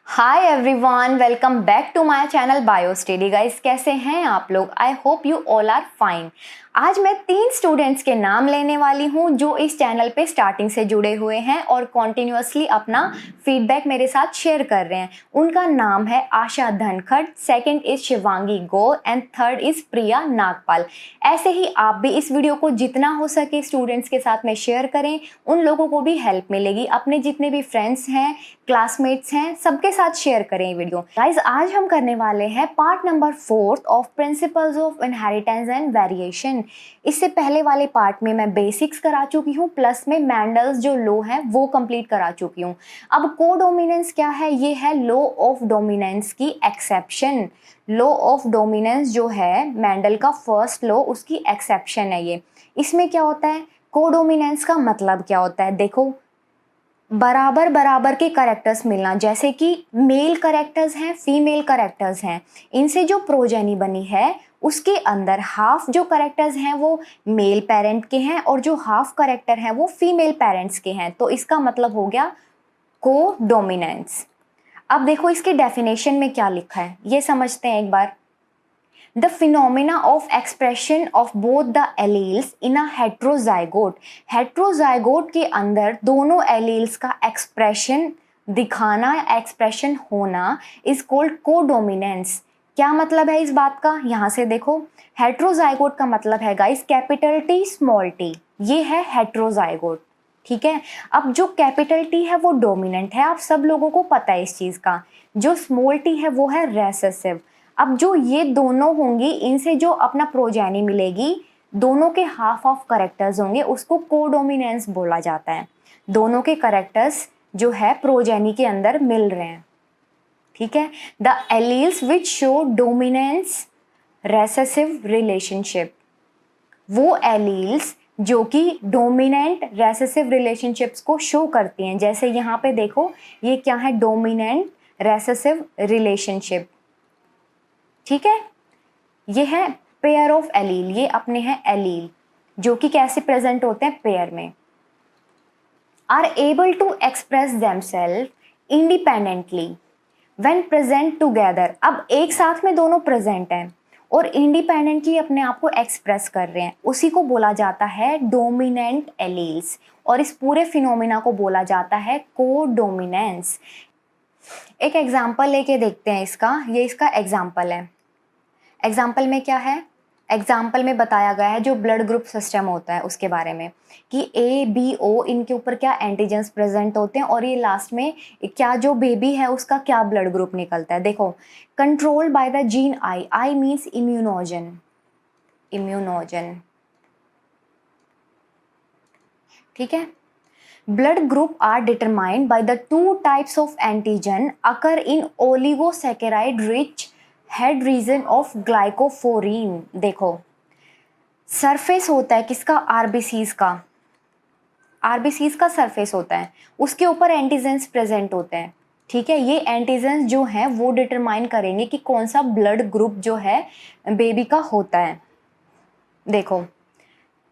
Hi everyone, welcome back to my channel bio study. Guys, कैसे हैं आप लोग? I hope you all are fine. आज मैं 3 स्टूडेंट्स के नाम लेने वाली हूं जो इस चैनल पे स्टार्टिंग से जुड़े हुए हैं और कॉन्टिन्यूअसली अपना फीडबैक मेरे साथ शेयर कर रहे हैं। उनका नाम है Asha Dhankhar, second is Shivangi Gaur and third is Priya Nagpal. ऐसे ही आप भी इस वीडियो को जितना हो सके स्टूडेंट्स के साथ में शेयर करें, उन लोगों को भी हेल्प मिलेगी। अपने जितने भी फ्रेंड्स हैं, क्लासमेट्स हैं, सबके साथ शेयर करें ये वीडियो। गाइस, आज हम करने वाले हैं part number 4 of principles of inheritance and variation. इससे पहले वाले पार्ट में मैं बेसिक्स करा चुकी हूँ, प्लस में मैंडल्स जो लॉ है वो कंप्लीट करा चुकी हूँ। अब कोडोमिनेंस क्या है? ये है लॉ ऑफ डोमिनेंस की एक्सेप्शन। लॉ ऑफ डोमिनेंस जो है मैंडल का फर्स्ट लॉ, उसकी एक्सेप्शन है ये। इसमें क्या होता है? कोडोमिनेंस का मतलब क्या होता है? देखो, बराबर बराबर के करेक्टर्स मिलना, जैसे कि मेल करेक्टर्स हैं, फीमेल करेक्टर्स हैं, इनसे जो प्रोजेनी बनी है उसके अंदर हाफ जो करेक्टर्स हैं वो मेल पेरेंट के हैं और जो हाफ करेक्टर हैं वो फीमेल पेरेंट्स के हैं। तो इसका मतलब हो गया कोडोमिनेंस। अब देखो इसके डेफिनेशन में क्या लिखा है, ये समझते हैं एक बार। The phenomena of expression of both the alleles in a heterozygote. Heterozygote के अंदर दोनों एलील्स का एक्सप्रेशन दिखाना, एक्सप्रेशन होना इज कॉल्ड कोडोमिनेंस। क्या मतलब है इस बात का? यहाँ से देखो, हेट्रोजाइगोट का मतलब है guys capital T small T, ये है हेट्रोजाइगोट। ठीक है, अब जो कैपिटल टी है वो डोमिनेंट है, आप सब लोगों को पता है इस चीज का। जो स्मॉल टी है वो है रेसेसिव। अब जो ये दोनों होंगी, इनसे जो अपना प्रोजेनी मिलेगी, दोनों के हाफ ऑफ करेक्टर्स होंगे, उसको कोडोमिनेंस बोला जाता है। दोनों के करेक्टर्स जो है प्रोजेनी के अंदर मिल रहे हैं। ठीक है, the alleles which show dominance recessive relationship, वो एलील्स जो कि डोमिनेंट रेसेसिव रिलेशनशिप्स को शो करती हैं। जैसे यहाँ पे देखो, ये क्या है? Dominant recessive relationship. ठीक है, ये है पेयर ऑफ एलील, ये अपने हैं एलील जो कि कैसे प्रेजेंट होते हैं? पेयर में। Are able to express themselves independently when present together. अब एक साथ में दोनों प्रेजेंट हैं और इंडिपेंडेंटली अपने आप को एक्सप्रेस कर रहे हैं, उसी को बोला जाता है डोमिनेंट एलील्स, और इस पूरे फिनोमिना को बोला जाता है कोडोमिनेंस। एक एग्जाम्पल लेके देखते हैं इसका, ये इसका एग्जाम्पल है। एग्जाम्पल में क्या है? एग्जाम्पल में बताया गया है जो ब्लड ग्रुप सिस्टम होता है उसके बारे में, कि ए बी ओ इनके ऊपर क्या एंटीजेंस प्रेजेंट होते हैं और ये लास्ट में क्या जो बेबी है उसका क्या ब्लड ग्रुप निकलता है। देखो, controlled by the gene I, I means immunogen, immunogen. ठीक है, blood group are determined by the 2 types of antigen occur in oligosaccharide rich head region of glycophorin। देखो, सरफेस होता है किसका? आरबीसीज का। आरबीसीज का सरफेस होता है, उसके ऊपर एंटीजेंस प्रेजेंट होते हैं। ठीक है, ये एंटीजेंस जो हैं वो डिटरमाइन करेंगे कि कौन सा ब्लड ग्रुप जो है बेबी का होता है। देखो,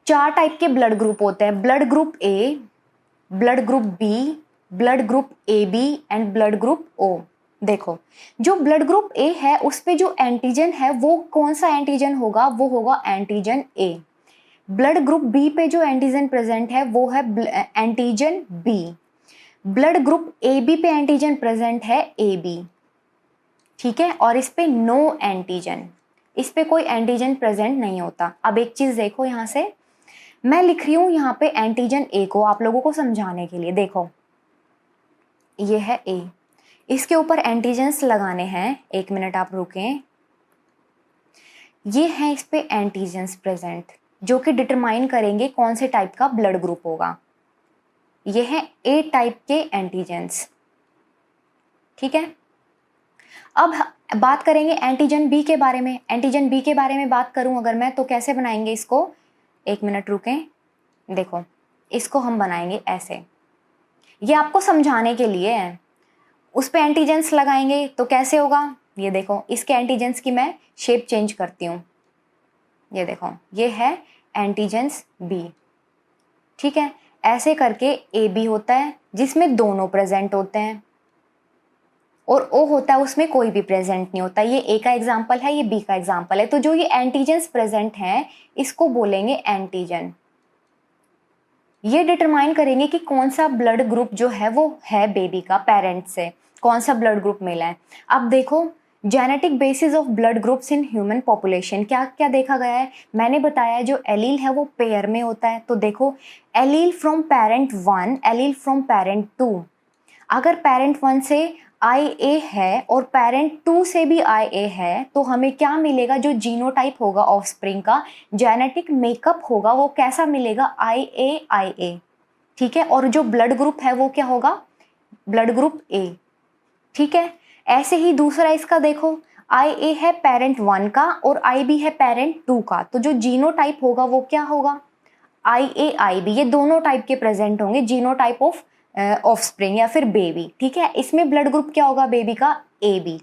4 टाइप के ब्लड ग्रुप होते हैं, blood group A, blood group B, blood group A B and blood group O. देखो, जो ब्लड ग्रुप ए है उस पे जो एंटीजन है वो कौन सा एंटीजन होगा? वो होगा antigen A. Blood group B पे जो एंटीजन प्रेजेंट है वो है antigen B. Blood group A B पे एंटीजन प्रेजेंट है ए बी। ठीक है, और इस पे नो एंटीजन, इस पे कोई एंटीजन प्रेजेंट नहीं होता। अब एक चीज देखो, यहाँ से मैं लिख रही हूं यहाँ पे एंटीजन ए को आप लोगों को समझाने के लिए। देखो, ये है ए, इसके ऊपर एंटीजेंस लगाने हैं। एक मिनट आप रुकें। ये है इस पे एंटीजेंस प्रेजेंट जो कि डिटरमाइन करेंगे कौन से टाइप का ब्लड ग्रुप होगा। ये है ए टाइप के एंटीजेंस। ठीक है, अब बात करेंगे एंटीजन बी के बारे में। एंटीजन बी के बारे में बात करूं अगर मैं, तो कैसे बनाएंगे इसको? एक मिनट रुकें। देखो, इसको हम बनाएंगे ऐसे, ये आपको समझाने के लिए है। उस पे एंटीजेंस लगाएंगे तो कैसे होगा? ये देखो, इसके एंटीजेंस की मैं शेप चेंज करती हूँ। ये देखो, ये है एंटीजेंस बी। ठीक है, ऐसे करके ए बी होता है जिसमें दोनों प्रेजेंट होते हैं, और ओ होता है उसमें कोई भी प्रेजेंट नहीं होता। ये ए का एग्जाम्पल है, ये बी का एग्जाम्पल है। तो जो ये एंटीजन्स प्रेजेंट हैं इसको बोलेंगे एंटीजन। ये डिटरमाइन करेंगे कि कौन सा ब्लड ग्रुप जो है वो है बेबी का पेरेंट से, कौन सा ब्लड ग्रुप मिला है। अब देखो genetic basis of blood groups in human population क्या क्या देखा गया है। मैंने बताया जो एलील है वो पेयर में होता है। तो देखो allele from parent 1, allele from parent 2। अगर पेरेंट 1 से आई ए है और पेरेंट 2 से भी आई ए है तो हमें क्या मिलेगा, जो जीनोटाइप होगा ऑफस्प्रिंग का, जेनेटिक मेकअप होगा, वो कैसा मिलेगा, आई ए। ठीक है, और जो ब्लड ग्रुप है वो क्या होगा, ब्लड ग्रुप ए। ठीक है, ऐसे ही दूसरा इसका देखो, आई ए है पेरेंट 1 का और आई बी है पेरेंट 2 का, तो जो जीनोटाइप होगा वो क्या होगा, आई ए आई बी। ये दोनों टाइप के प्रेजेंट होंगे, जीनोटाइप ऑफ ऑफस्प्रिंग या फिर बेबी। ठीक है, इसमें ब्लड ग्रुप क्या होगा बेबी का, ए बी।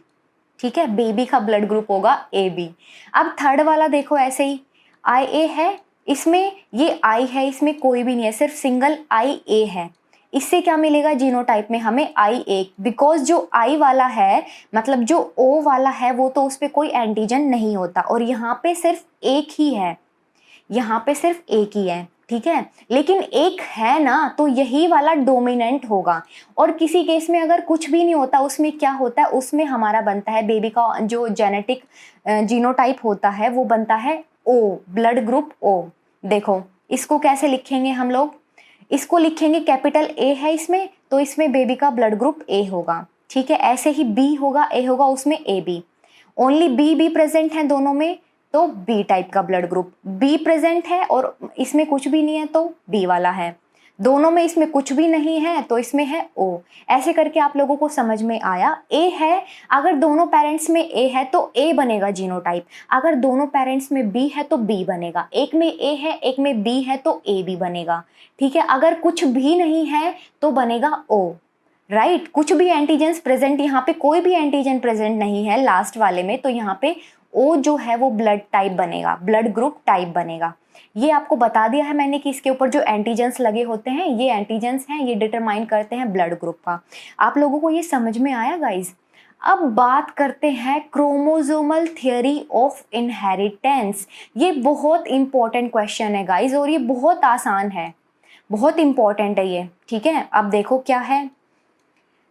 ठीक है, बेबी का ब्लड ग्रुप होगा ए बी। अब थर्ड वाला देखो ऐसे ही, आई ए है, इसमें ये आई है, इसमें कोई भी नहीं है, सिर्फ सिंगल आई ए है। इससे क्या मिलेगा जीनोटाइप में हमें आई ए, बिकॉज जो आई वाला है मतलब जो ओ वाला है वो तो उस पर कोई एंटीजन नहीं होता, और यहाँ पे सिर्फ एक ही है, यहाँ पे सिर्फ एक ही है। ठीक है, लेकिन एक है ना तो यही वाला डोमिनेंट होगा। और किसी केस में अगर कुछ भी नहीं होता उसमें क्या होता है, उसमें हमारा बनता है बेबी का जो जेनेटिक जीनोटाइप होता है वो बनता है ओ, ब्लड ग्रुप ओ। देखो इसको कैसे लिखेंगे हम लोग, इसको लिखेंगे कैपिटल ए है इसमें, तो इसमें बेबी का ब्लड ग्रुप ए होगा। ठीक है, ऐसे ही बी होगा, ए होगा उसमें A B, only B present है दोनों में, तो बी टाइप का ब्लड ग्रुप, बी प्रेजेंट है और इसमें कुछ भी नहीं है तो बी वाला है, दोनों में इसमें कुछ भी नहीं है तो इसमें है ओ। ऐसे करके आप लोगों को समझ में आया। ए है, अगर दोनों पेरेंट्स में ए है तो ए बनेगा जीनोटाइप, अगर दोनों पेरेंट्स में बी है तो बी बनेगा, एक में ए है एक में बी है तो ए बी बनेगा। ठीक है, अगर कुछ भी नहीं है तो बनेगा ओ। राइट, कुछ भी एंटीजेंस प्रेजेंट, यहाँ पे कोई भी एंटीजन प्रेजेंट नहीं है लास्ट वाले में, तो यहाँ पे ओ जो है वो ब्लड टाइप बनेगा, ब्लड ग्रुप टाइप बनेगा। ये आपको बता दिया है मैंने कि इसके ऊपर जो एंटीजेंस लगे होते हैं ये एंटीजेंस हैं, ये डिटरमाइन करते हैं ब्लड ग्रुप का। आप लोगों को ये समझ में आया गाइज। अब बात करते हैं क्रोमोसोमल थियरी ऑफ इनहेरिटेंस। ये बहुत इंपॉर्टेंट क्वेश्चन है गाइज और ये बहुत आसान है, बहुत इंपॉर्टेंट है ये। ठीक है, अब देखो क्या है,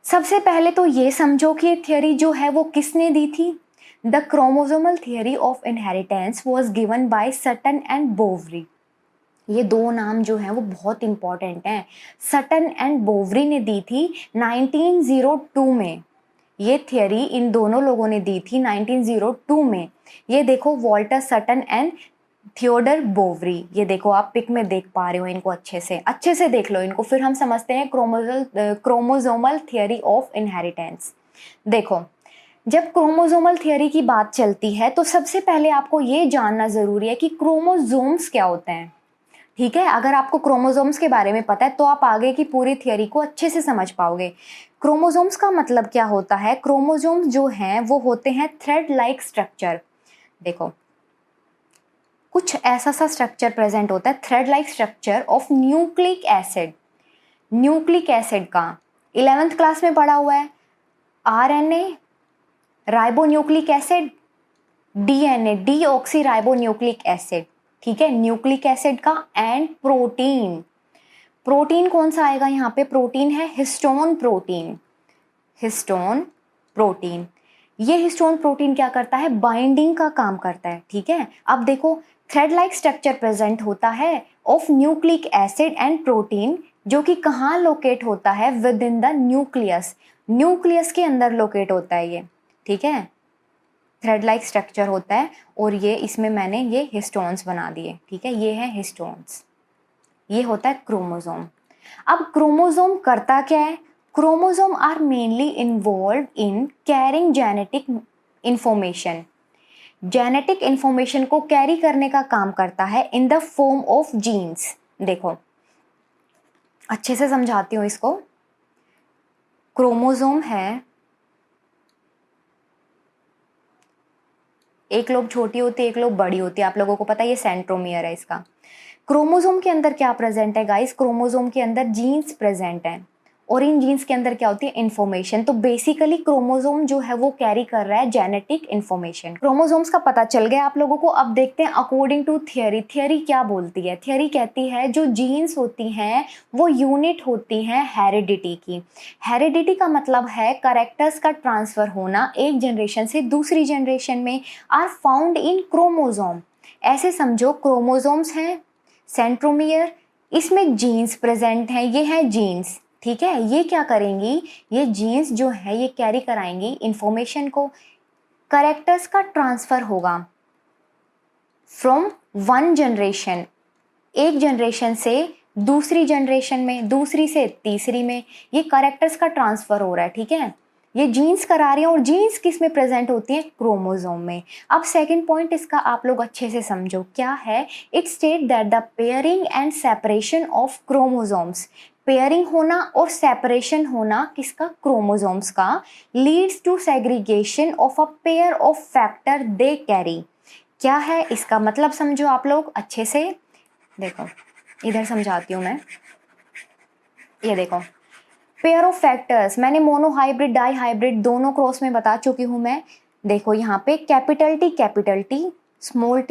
सबसे पहले तो ये समझो कि ये थियरी जो है वो किसने दी थी। The chromosomal theory of inheritance was given by Sutton and Boveri. ये दो नाम जो हैं वो बहुत इंपॉर्टेंट हैं, सटन एंड बोवरी ने दी थी 1902 में। ये थियरी इन दोनों लोगों ने दी थी 1902 में। ये देखो Walter Sutton and Theodor Boveri, ये देखो आप पिक में देख पा रहे हो इनको, अच्छे से देख लो इनको, फिर हम समझते हैं क्रोमोसोमल थियरी ऑफ इनहेरिटेंस। देखो जब क्रोमोसोमल थियरी की बात चलती है तो सबसे पहले आपको ये जानना जरूरी है कि क्रोमोसोम्स क्या होते हैं। ठीक है, अगर आपको क्रोमोसोम्स के बारे में पता है तो आप आगे की पूरी थियरी को अच्छे से समझ पाओगे। क्रोमोसोम्स का मतलब क्या होता है, क्रोमोसोम्स जो हैं वो होते हैं थ्रेड लाइक स्ट्रक्चर। देखो कुछ ऐसा सा स्ट्रक्चर प्रेजेंट होता है, thread like structure of nucleic acid. Nucleic acid का 11th क्लास में पढ़ा हुआ है, RNA, ribonucleic acid, DNA, deoxy ribonucleic acid. ठीक है, न्यूक्लिक एसिड का, एंड प्रोटीन। प्रोटीन कौन सा आएगा यहाँ पे, प्रोटीन है हिस्टोन प्रोटीन। हिस्टोन प्रोटीन, ये हिस्टोन प्रोटीन क्या करता है, बाइंडिंग का काम करता है। ठीक है, अब देखो थ्रेड लाइक स्ट्रक्चर प्रेजेंट होता है of nucleic acid and protein, जो कि कहाँ लोकेट होता है, with in the nucleus. Nucleus के अंदर लोकेट होता है ये। ठीक है, थ्रेड लाइक स्ट्रक्चर होता है और ये इसमें मैंने ये हिस्टोन्स बना दिए। ठीक है, ये है हिस्टोन्स, ये होता है क्रोमोसोम। अब क्रोमोसोम करता क्या है, chromosome are mainly involved in carrying genetic information. Genetic information को कैरी करने का काम करता है in the form of genes. देखो अच्छे से समझाती हूँ इसको। क्रोमोसोम है, एक लोब छोटी होती है एक लोब बड़ी होती है, आप लोगों को पता है, ये सेंट्रोमियर है इसका। क्रोमोसोम के अंदर क्या प्रेजेंट है गाइस? क्रोमोसोम के अंदर जीन्स प्रेजेंट हैं और इन जीन्स के अंदर क्या होती है? इंफॉर्मेशन। तो बेसिकली क्रोमोसोम जो है वो कैरी कर रहा है जेनेटिक इंफॉर्मेशन। क्रोमोसोम्स का पता चल गया आप लोगों को। अब देखते हैं अकॉर्डिंग टू थियरी, थियरी क्या बोलती है? थियरी कहती है जो जीन्स होती हैं वो यूनिट होती हैं हेरिडिटी की। हेरिडिटी का मतलब है कैरेक्टर्स का ट्रांसफर होना एक जनरेशन से दूसरी जनरेशन में, आर फाउंड इन क्रोमोसोम। ऐसे समझो क्रोमोसोम्स हैं, सेंट्रोमियर, इसमें जीन्स प्रेजेंट हैं, ये हैं जीन्स, ठीक है। ये क्या करेंगी? ये जीन्स जो है ये कैरी कराएंगी इंफॉर्मेशन को, कैरेक्टर्स का ट्रांसफर होगा फ्रॉम वन जनरेशन, एक जनरेशन से दूसरी जनरेशन में, दूसरी से तीसरी में, ये कैरेक्टर्स का ट्रांसफर हो रहा है, ठीक है। ये जीन्स करा रही हैं और जीन्स किस में प्रेजेंट होती हैं? क्रोमोसोम में। अब सेकंड पॉइंट इसका आप लोग अच्छे से समझो, क्या है? It state that the pairing and separation of chromosomes, pairing होना और सेपरेशन होना किसका? क्रोमोसोम्स का, leads to segregation of a pair of factor they carry. क्या है इसका मतलब? समझो आप लोग अच्छे से। देखो इधर समझाती हूँ मैं, ये देखो पेयर ऑफ फैक्टर्स, मैंने मोनो हाइब्रिड डाई हाइब्रिड दोनों क्रॉस में बता चुकी हूँ मैं। देखो यहाँ पे कैपिटल टी स्मॉल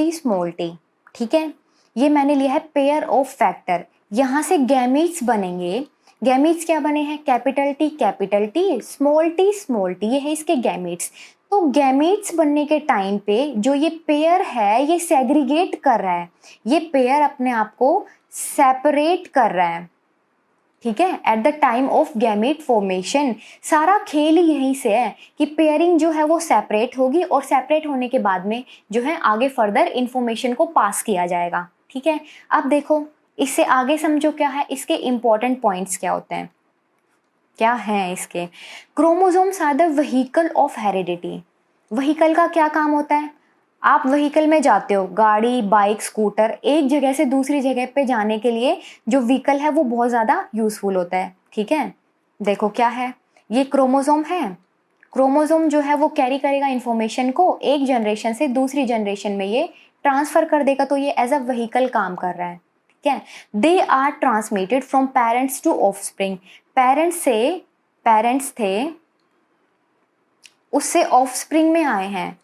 टी, ठीक है। ये मैंने लिया है पेयर ऑफ फैक्टर। यहाँ से गैमीट्स बनेंगे। गैमीट्स क्या बने हैं? कैपिटल टी स्मॉल टी, ये है इसके गैमीट्स। तो गैमीट्स बनने के टाइम पे जो ये पेयर है ये सेग्रीगेट कर रहा है, ये पेयर अपने आप को सेपरेट कर रहा है, ठीक है। At the time of gamete formation, सारा खेल ही यहीं से है कि पेयरिंग जो है वो सेपरेट होगी और सेपरेट होने के बाद में जो है आगे फर्दर इंफॉर्मेशन को पास किया जाएगा, ठीक है। अब देखो इससे आगे समझो क्या है, इसके इंपॉर्टेंट पॉइंट्स क्या होते हैं, क्या है इसके। Chromosomes are the vehicle of heredity. Vehicle का क्या काम होता है? आप व्हीकल में जाते हो, गाड़ी, बाइक, स्कूटर, एक जगह से दूसरी जगह पे जाने के लिए जो व्हीकल है वो बहुत ज़्यादा यूज़फुल होता है, ठीक है। देखो क्या है, ये क्रोमोसोम है। क्रोमोसोम जो है वो कैरी करेगा इंफॉर्मेशन को, एक जनरेशन से दूसरी जनरेशन में ये ट्रांसफ़र कर देगा, तो ये एज अ व्हीकल काम कर रहा है, ठीक है। They are transmitted from parents to offspring. Parents थे, उससे ऑफस्प्रिंग में आए हैं,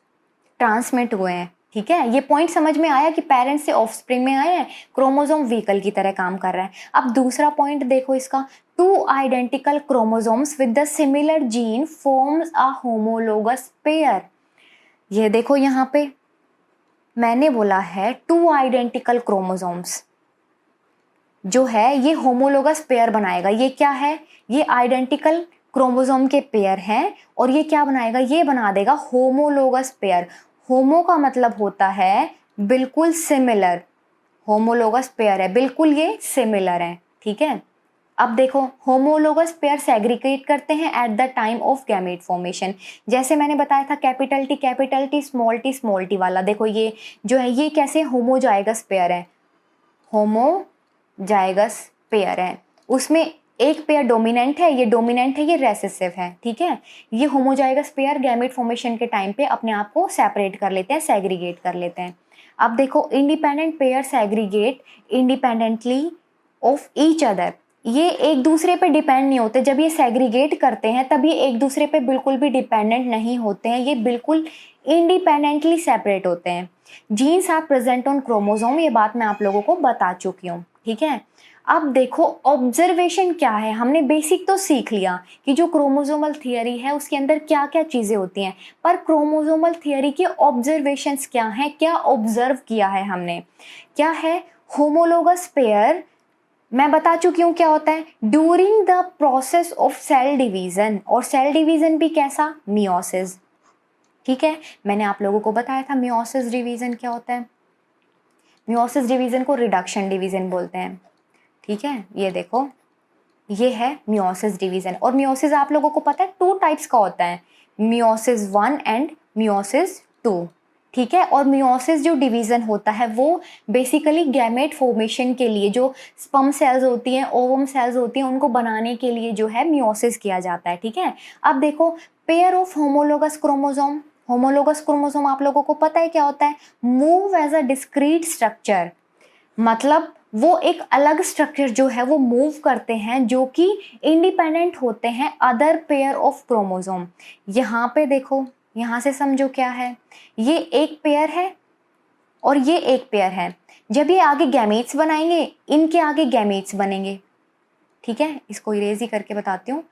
ट्रांसमिट हुए हैं, ठीक है। ये पॉइंट समझ में आया कि पेरेंट्स से ऑफस्प्रिंग में आए हैं, क्रोमोसोम व्हीकल की तरह काम कर रहा है। अब दूसरा पॉइंट देखो इसका, two identical chromosomes with the similar gene forms a homologous pair. ये देखो यहाँ पे मैंने बोला है टू आइडेंटिकल क्रोमोसोम्स जो है ये होमोलोगस पेयर बनाएगा। ये क्या है? ये आइडेंटिकल क्रोमोसोम के पेयर हैं और ये क्या बनाएगा? ये बना देगा होमोलोगस पेयर। होमो का मतलब होता है बिल्कुल सिमिलर, होमोलोगस पेयर है बिल्कुल ये सिमिलर है, ठीक है। अब देखो होमोलोगस पेयर सेग्रीगेट करते हैं at the time of gamete formation. जैसे मैंने बताया था कैपिटल टी स्मॉल टी वाला, देखो ये जो है ये कैसे होमोजाइगस पेयर है, होमोजाइगस पेयर है, उसमें एक पेयर डोमिनेंट है, ये रेसेसिव है, ठीक है। ये होमोजाइगस पेयर गैमेट फॉर्मेशन के टाइम पे अपने आप को सेपरेट कर लेते हैं, सेग्रीगेट कर लेते हैं। अब देखो independent pair segregate independently of each other. ये एक दूसरे पे डिपेंड नहीं होते, जब ये सेग्रीगेट करते हैं तब ये एक दूसरे पे बिल्कुल भी डिपेंडेंट नहीं होते हैं, ये बिल्कुल इंडिपेंडेंटली सेपरेट होते हैं। Genes are present on chromosome, ये बात मैं आप लोगों को बता चुकी हूँ, ठीक है। अब देखो ऑब्जर्वेशन क्या है, हमने बेसिक तो सीख लिया कि जो क्रोमोसोमल थियरी है उसके अंदर क्या क्या चीज़ें होती हैं, पर क्रोमोसोमल थियरी के ऑब्जर्वेशंस क्या हैं, क्या ऑब्जर्व किया है हमने, क्या है? होमोलोगस पेयर मैं बता चुकी हूँ क्या होता है, during the process of cell division, और सेल डिवीजन भी कैसा? मियोसिस, ठीक है। मैंने आप लोगों को बताया था मियोसिस डिवीजन क्या होता है, मियोसिस डिवीजन को रिडक्शन डिवीजन बोलते हैं, ठीक है। ये देखो ये है मियोसिस डिवीजन, और मियोसिस आप लोगों को पता है टू टाइप्स का होता है, मियोसिस 1 एंड मियोसिस 2, ठीक है। और मियोसिस जो डिवीज़न होता है वो बेसिकली गैमेट फॉर्मेशन के लिए जो स्पर्म सेल्स होती हैं, ओवम सेल्स होती हैं, उनको बनाने के लिए जो है मियोसिस किया जाता है, ठीक है। अब देखो pair of homologous chromosome, homologous chromosome आप लोगों को पता है क्या होता है? Move as a discrete structure, मतलब वो एक अलग स्ट्रक्चर जो है वो मूव करते हैं जो कि इंडिपेंडेंट होते हैं अदर पेयर ऑफ क्रोमोसोम। यहाँ पे देखो, यहाँ से समझो क्या है, ये एक पेयर है और ये एक पेयर है। जब ये आगे गैमेट्स बनाएंगे, इनके आगे गैमेट्स बनेंगे, ठीक है। इसको इरेज ही करके बताती हूँ।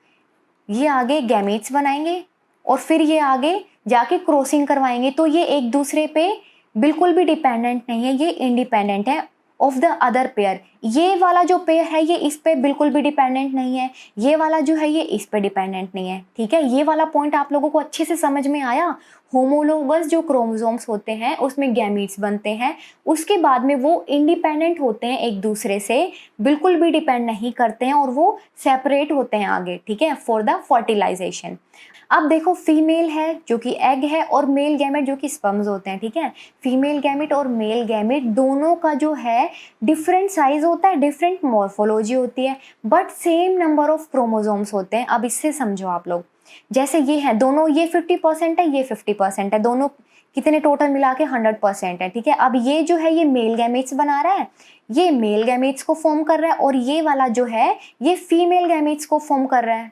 ये आगे गैमेट्स बनाएंगे और फिर ये आगे जाके क्रॉसिंग करवाएंगे, तो ये एक दूसरे पे बिल्कुल भी डिपेंडेंट नहीं है, ये इंडिपेंडेंट है ऑफ द अदर पेयर। ये वाला जो पेयर है ये इस पे बिल्कुल भी डिपेंडेंट नहीं है, ये वाला जो है ये इस पे डिपेंडेंट नहीं है, ठीक है। ये वाला पॉइंट आप लोगों को अच्छे से समझ में आया। होमोलोगस जो क्रोमोसोम्स होते हैं उसमें गैमीट्स बनते हैं, उसके बाद में वो इंडिपेंडेंट होते हैं एक दूसरे से, बिल्कुल भी डिपेंड नहीं करते हैं और वो सेपरेट होते हैं आगे, ठीक है, फॉर द फर्टिलाइजेशन। अब देखो, फीमेल है जो कि एग है और मेल गैमेट जो कि स्पर्म्स होते हैं, ठीक है। फीमेल गैमेट और मेल गैमेट दोनों का जो है डिफरेंट साइज होता है, डिफरेंट मॉर्फोलॉजी होती है, but same number of chromosomes होते हैं। अब इससे समझो आप लोग, जैसे ये है दोनों, ये 50% है, ये 50% है, दोनों कितने टोटल मिला के 100% है, ठीक है। अब ये जो है ये मेल गैमेट्स बना रहा है, ये मेल गैमेट्स को फॉर्म कर रहा है, और ये वाला जो है ये फीमेल गैमेट्स को फॉर्म कर रहा है,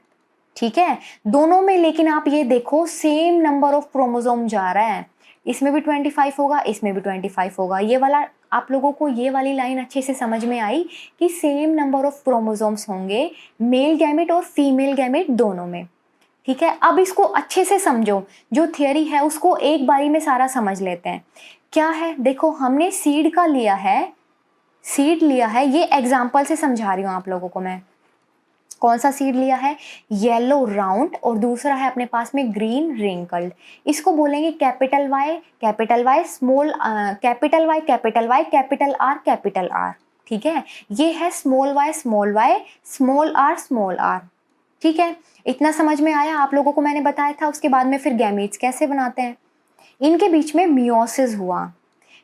ठीक है, दोनों में। लेकिन आप ये देखो सेम नंबर ऑफ क्रोमोसोम जा रहा है, इसमें भी 25 होगा, इसमें भी 25 होगा। ये वाला आप लोगों को ये वाली लाइन अच्छे से समझ में आई कि सेम नंबर ऑफ क्रोमोसोम्स होंगे मेल गैमेट और फीमेल गैमेट दोनों में, ठीक है। अब इसको अच्छे से समझो, जो थियरी है उसको एक बारी में सारा समझ लेते हैं। क्या है, देखो हमने सीड का लिया है, सीड लिया है, ये एग्जाम्पल से समझा रही हूँ आप लोगों को मैं। कौन सा सीड लिया है, येलो राउंड, और दूसरा है अपने पास में ग्रीन रिंकल्ड। इसको बोलेंगे capital Y small, capital Y capital R, ठीक है। ये है स्मॉल वाई स्मॉल आर, ठीक है। इतना समझ में आया आप लोगों को, मैंने बताया था। उसके बाद में फिर गैमीट्स कैसे बनाते हैं, इनके बीच में मियोसिस हुआ,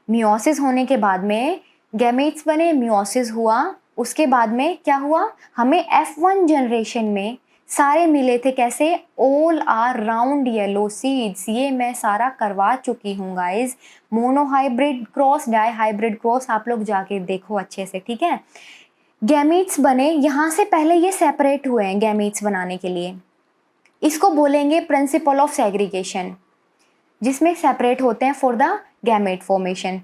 मियोसिस होने के बाद में गैमीट्स बने, मियोसिस हुआ, उसके बाद में क्या हुआ, हमें F1 जनरेशन में सारे मिले थे, कैसे, all are round yellow seeds. ये मैं सारा करवा चुकी हूँ guys, monohybrid cross, dihybrid cross, आप लोग जाके देखो अच्छे से, ठीक है। गैमीट्स बने, यहाँ से पहले ये सेपरेट हुए हैं गैमीट्स बनाने के लिए, इसको बोलेंगे प्रिंसिपल ऑफ सेग्रीगेशन, जिसमें सेपरेट होते हैं फॉर द गैमेट फॉर्मेशन,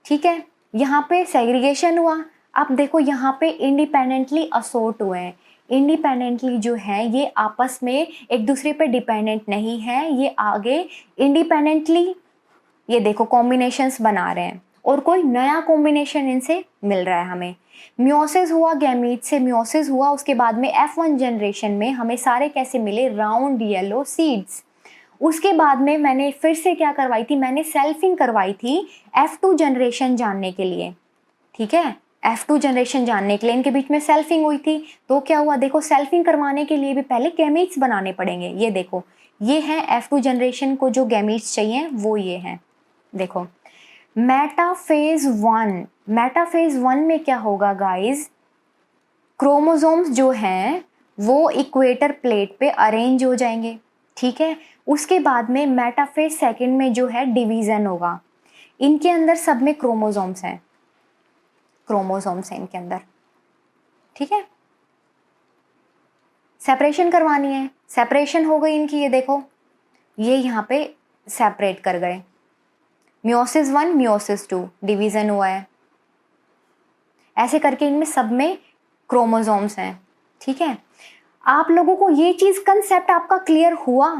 ठीक है। यहाँ पे सेग्रीगेशन हुआ। अब देखो यहाँ पे इंडिपेंडेंटली असोर्ट हुए हैं, इंडिपेंडेंटली जो है ये आपस में एक दूसरे पे डिपेंडेंट नहीं है, ये आगे इंडिपेंडेंटली ये देखो कॉम्बिनेशंस बना रहे हैं और कोई नया कॉम्बिनेशन इनसे मिल रहा है हमें। मियोसिस हुआ, गैमीट से मियोसिस हुआ, उसके बाद में F1 जनरेशन में हमें सारे कैसे मिले, राउंड येलो सीड्स। उसके बाद में मैंने फिर से क्या करवाई थी, मैंने सेल्फिंग करवाई थी F2 जनरेशन जानने के लिए, ठीक है। F2 जनरेशन जानने के लिए इनके बीच में सेल्फिंग हुई थी, तो क्या हुआ, देखो सेल्फिंग करवाने के लिए भी पहले गैमीट्स बनाने पड़ेंगे। ये देखो, ये है F2 जनरेशन को जो गैमीट्स चाहिए वो ये हैं, देखो मेटाफेज 1 में क्या होगा गाइज, क्रोमोसोम्स जो हैं वो इक्वेटर प्लेट पे अरेंज हो जाएंगे, ठीक है। उसके बाद में मेटाफेज सेकंड में जो है डिवीजन होगा, इनके अंदर सब में क्रोमोसोम्स हैं इनके अंदर, ठीक है। सेपरेशन करवानी है, सेपरेशन हो गई इनकी, ये देखो ये यहाँ पे सेपरेट कर गए, मियोसिस 1 मियोसिस 2 डिवीजन हुआ है, ऐसे करके इनमें सब में क्रोमोसोम्स हैं, ठीक है। आप लोगों को ये चीज कंसेप्ट आपका क्लियर हुआ,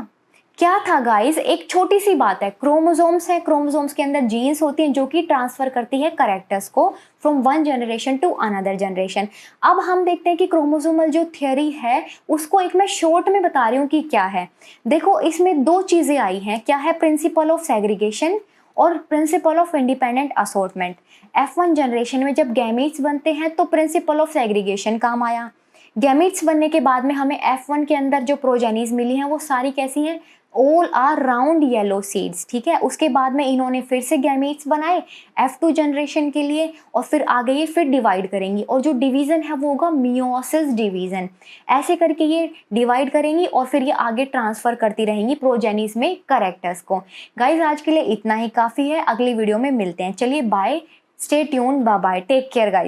क्या था गाइस, एक छोटी सी बात है, क्रोमोसोम्स है, क्रोमोसोम्स के अंदर जीन्स होती हैं जो कि ट्रांसफर करती है कैरेक्टर्स को from one generation to another generation. अब हम देखते हैं कि क्रोमोसोमल जो थ्योरी है उसको एक मैं शॉर्ट में बता रही हूँ कि क्या है। देखो इसमें दो चीजें आई हैं, क्या है, प्रिंसिपल ऑफ सेग्रीगेशन और principle of independent assortment. F1 generation में जब गैमीट्स बनते हैं तो प्रिंसिपल ऑफ सेग्रीगेशन काम आया, गैमीट्स बनने के बाद में हमें F1 के अंदर जो प्रोजेनीज मिली हैं वो सारी कैसी हैं, all are round yellow seeds, ठीक है। उसके बाद में इन्होंने फिर से गैमीट्स बनाए F2 जनरेशन के लिए और फिर आगे ये फिर डिवाइड करेंगी और जो डिवीजन है वो होगा मियोसिस डिवीजन। ऐसे करके ये डिवाइड करेंगी और फिर ये आगे ट्रांसफर करती रहेंगी प्रोजेनीज में कैरेक्टर्स को। गाइज आज के लिए इतना ही काफ़ी है, अगली वीडियो में मिलते हैं। चलिए bye, stay tuned, bye bye, take care guys.